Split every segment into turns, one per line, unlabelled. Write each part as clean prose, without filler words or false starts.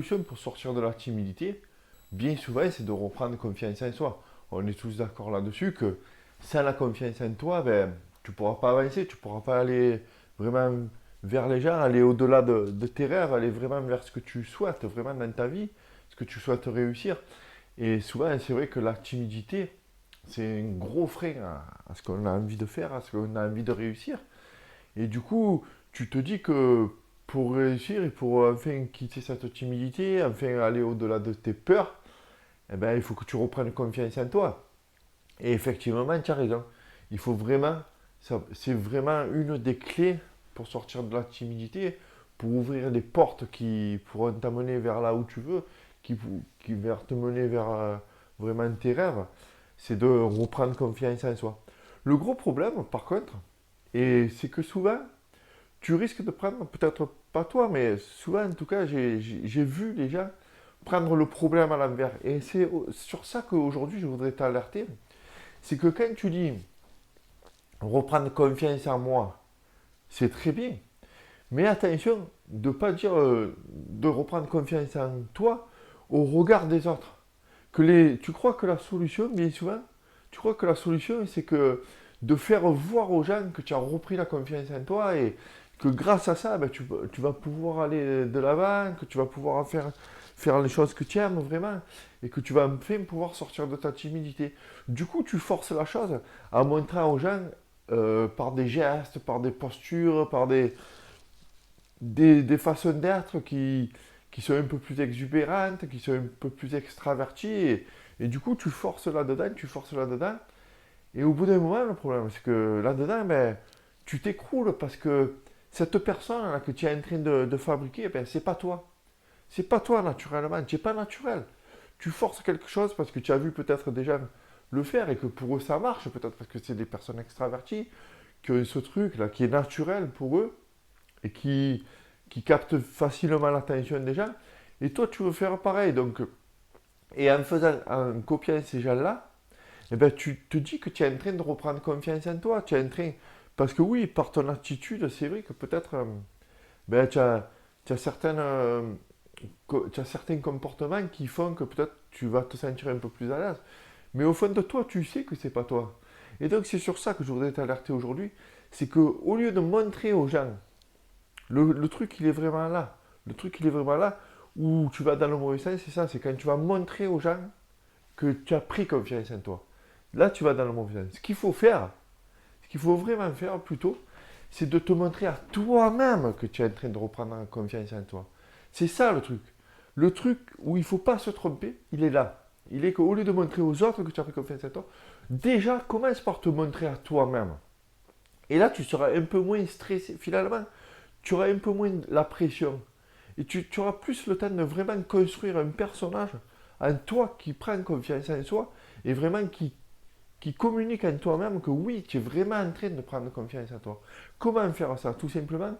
solution pour sortir de la timidité, bien souvent, c'est de reprendre confiance en soi. On est tous d'accord là-dessus que sans la confiance en toi, ben, tu ne pourras pas avancer, tu ne pourras pas aller vraiment vers les gens, aller au-delà de tes rêves, aller vraiment vers ce que tu souhaites vraiment dans ta vie, ce que tu souhaites réussir. Et souvent, c'est vrai que la timidité, c'est un gros frein à ce qu'on a envie de faire, à ce qu'on a envie de réussir. Et du coup, tu te dis que pour réussir et pour enfin quitter cette timidité, enfin aller au-delà de tes peurs, eh ben, il faut que tu reprennes confiance en toi. Et effectivement, tu as raison. Il faut vraiment, c'est vraiment une des clés pour sortir de la timidité, pour ouvrir des portes qui pourront t'amener vers là où tu veux, qui vont te mener vers vraiment tes rêves, c'est de reprendre confiance en soi. Le gros problème, par contre, et c'est que souvent, tu risques de prendre, peut-être pas toi, mais souvent en tout cas, j'ai vu les gens prendre le problème à l'envers. Et c'est sur ça qu'aujourd'hui je voudrais t'alerter. C'est que quand tu dis reprendre confiance en moi, c'est très bien. Mais attention de ne pas dire de reprendre confiance en toi au regard des autres. Tu crois que la solution, bien souvent, tu crois que la solution, c'est que de faire voir aux gens que tu as repris la confiance en toi et que grâce à ça, ben, tu vas pouvoir aller de l'avant, que tu vas pouvoir faire les choses que tu aimes vraiment et que tu vas enfin pouvoir sortir de ta timidité. Du coup, tu forces la chose à montrer aux gens par des gestes, par des postures, par des façons d'être qui sont un peu plus exubérantes, qui sont un peu plus extraverties. Et du coup, tu forces là-dedans. Et au bout d'un moment, le problème, c'est que là-dedans, ben, tu t'écroules parce que cette personne là, que tu es en train de fabriquer, ben, c'est pas toi. C'est pas toi naturellement, tu n'es pas naturel. Tu forces quelque chose parce que tu as vu peut-être des gens le faire et que pour eux ça marche, peut-être parce que c'est des personnes extraverties, qui ont ce truc là qui est naturel pour eux et qui capte facilement l'attention des gens. Et toi, tu veux faire pareil. Donc, et en copiant ces gens-là, eh ben, tu te dis que tu es en train de reprendre confiance en toi. Tu es en train, parce que oui, par ton attitude, c'est vrai que peut-être ben, tu as tu as certains comportements qui font que peut-être tu vas te sentir un peu plus à l'aise. Mais au fond de toi, tu sais que c'est pas toi. Et donc c'est sur ça que je voudrais t'alerter aujourd'hui, c'est que au lieu de montrer aux gens le truc, il est vraiment là. Le truc, il est vraiment là où tu vas dans le mauvais sens, c'est ça. C'est quand tu vas montrer aux gens que tu as pris confiance en toi. Là, tu vas dans le mauvais sens. Ce qu'il faut faire, ce qu'il faut vraiment faire plutôt, c'est de te montrer à toi-même que tu es en train de reprendre confiance en toi. C'est ça le truc. Le truc où il ne faut pas se tromper, il est là. Il est qu'au lieu de montrer aux autres que tu as pris confiance en toi, déjà commence par te montrer à toi-même. Et là, tu seras un peu moins stressé. Finalement, tu auras un peu moins la pression. Et tu auras plus le temps de vraiment construire un personnage en toi qui prend confiance en soi et vraiment qui communique en toi-même que oui, tu es vraiment en train de prendre confiance en toi. Comment faire ça? Tout simplement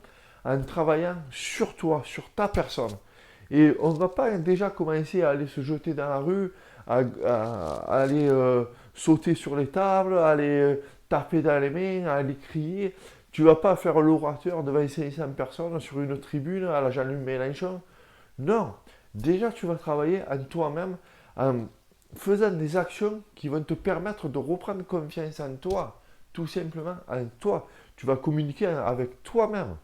en travaillant sur toi, sur ta personne. Et on ne va pas déjà commencer à aller se jeter dans la rue, à aller sauter sur les tables, à aller taper dans les mains, à aller crier. Tu vas pas faire l'orateur devant 500 personnes sur une tribune à la Jean-Luc Mélenchon. Non, déjà tu vas travailler en toi-même, en faisant des actions qui vont te permettre de reprendre confiance en toi, tout simplement en toi. Tu vas communiquer avec toi-même.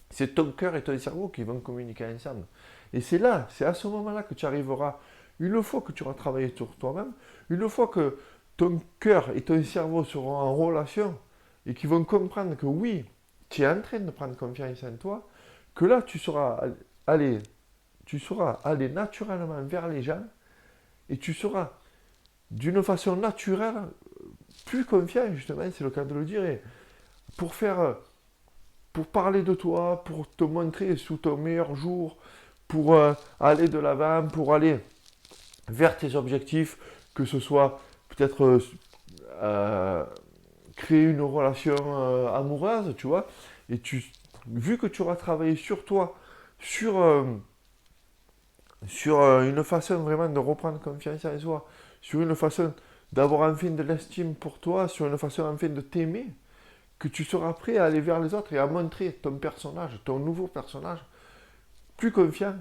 C'est ton cœur et ton cerveau qui vont communiquer ensemble. Et c'est là, c'est à ce moment-là que tu arriveras, une fois que tu auras travaillé sur toi-même, une fois que ton cœur et ton cerveau seront en relation et qu'ils vont comprendre que oui, tu es en train de prendre confiance en toi, que là aller, tu sauras aller naturellement vers les gens et tu seras d'une façon naturelle plus confiant, justement, c'est le cas de le dire, et pour faire pour parler de toi, pour te montrer sous ton meilleur jour, pour aller de l'avant, pour aller vers tes objectifs, que ce soit peut-être euh, créer une relation amoureuse, tu vois, et vu que tu auras travaillé sur toi, sur, sur une façon vraiment de reprendre confiance en soi, sur une façon d'avoir enfin de l'estime pour toi, sur une façon enfin de t'aimer, que tu seras prêt à aller vers les autres et à montrer ton personnage, ton nouveau personnage, plus confiant,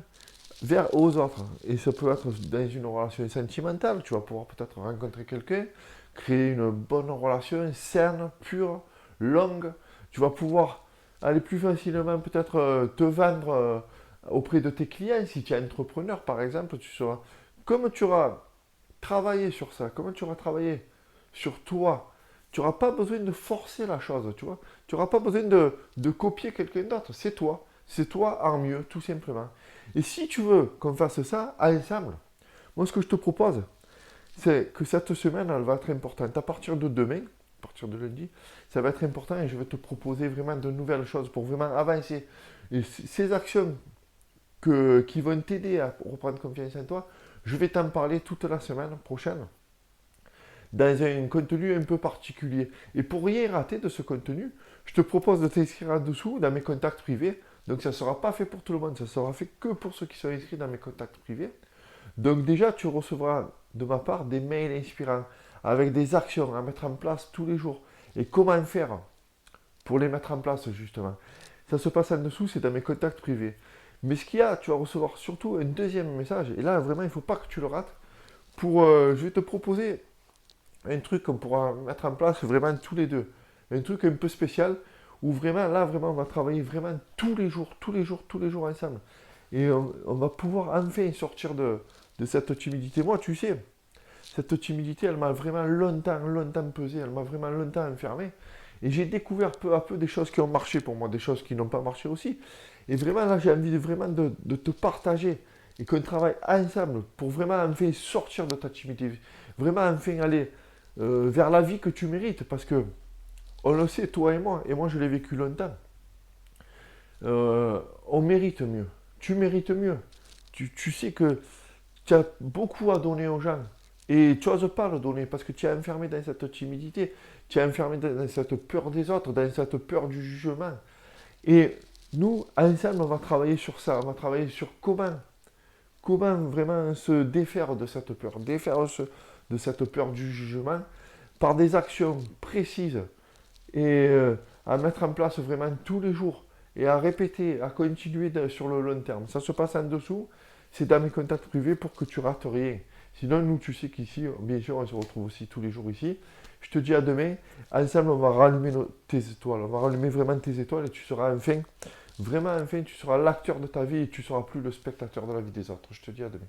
vers aux autres. Et ça peut être dans une relation sentimentale, tu vas pouvoir peut-être rencontrer quelqu'un, créer une bonne relation saine, pure, longue. Tu vas pouvoir aller plus facilement peut-être te vendre auprès de tes clients. Si tu es entrepreneur, par exemple, tu seras, comme tu auras travaillé sur ça, comme tu auras travaillé sur toi, tu n'auras pas besoin de forcer la chose, tu vois. Tu n'auras pas besoin de copier quelqu'un d'autre. C'est toi. C'est toi en mieux, tout simplement. Et si tu veux qu'on fasse ça ensemble, moi, ce que je te propose, c'est que cette semaine, elle va être importante. À partir de demain, à partir de lundi, ça va être important et je vais te proposer vraiment de nouvelles choses pour vraiment avancer. Et ces actions qui vont t'aider à reprendre confiance en toi, je vais t'en parler toute la semaine prochaine dans un contenu un peu particulier. Et pour rien rater de ce contenu, je te propose de t'inscrire en dessous dans mes contacts privés. Donc ça ne sera pas fait pour tout le monde, ça sera fait que pour ceux qui sont inscrits dans mes contacts privés. Donc déjà, tu recevras de ma part des mails inspirants avec des actions à mettre en place tous les jours. Et comment faire pour les mettre en place justement. Ça se passe en dessous, c'est dans mes contacts privés. Mais ce qu'il y a, tu vas recevoir surtout un deuxième message. Et là, vraiment, il ne faut pas que tu le rates. Je vais te proposer un truc qu'on pourra mettre en place vraiment tous les deux. Un truc un peu spécial où vraiment, là, vraiment, on va travailler vraiment tous les jours, tous les jours, tous les jours ensemble. Et on va pouvoir enfin sortir de cette timidité. Moi, tu sais, cette timidité, elle m'a vraiment longtemps, longtemps pesé, elle m'a vraiment longtemps enfermé. Et j'ai découvert peu à peu des choses qui ont marché pour moi, des choses qui n'ont pas marché aussi. Et vraiment, là, j'ai envie vraiment de te partager et qu'on travaille ensemble pour vraiment enfin sortir de ta timidité. Vraiment enfin aller vers la vie que tu mérites. Parce que, on le sait, toi et moi je l'ai vécu longtemps, on mérite mieux. Tu mérites mieux. Tu sais que tu as beaucoup à donner aux gens. Et tu n'oses pas le donner parce que tu es enfermé dans cette timidité, tu es enfermé dans cette peur des autres, dans cette peur du jugement. Et nous, ensemble, on va travailler sur ça, on va travailler sur comment vraiment se défaire de cette peur, de cette peur du jugement par des actions précises et à mettre en place vraiment tous les jours et à répéter, à continuer sur le long terme. Ça se passe en dessous, c'est dans mes contacts privés pour que tu rates rien. Sinon, nous, tu sais qu'ici, bien sûr, on se retrouve aussi tous les jours ici. Je te dis à demain. Ensemble, on va rallumer tes étoiles. On va rallumer vraiment tes étoiles et tu seras enfin, vraiment enfin, tu seras l'acteur de ta vie et tu ne seras plus le spectateur de la vie des autres. Je te dis à demain.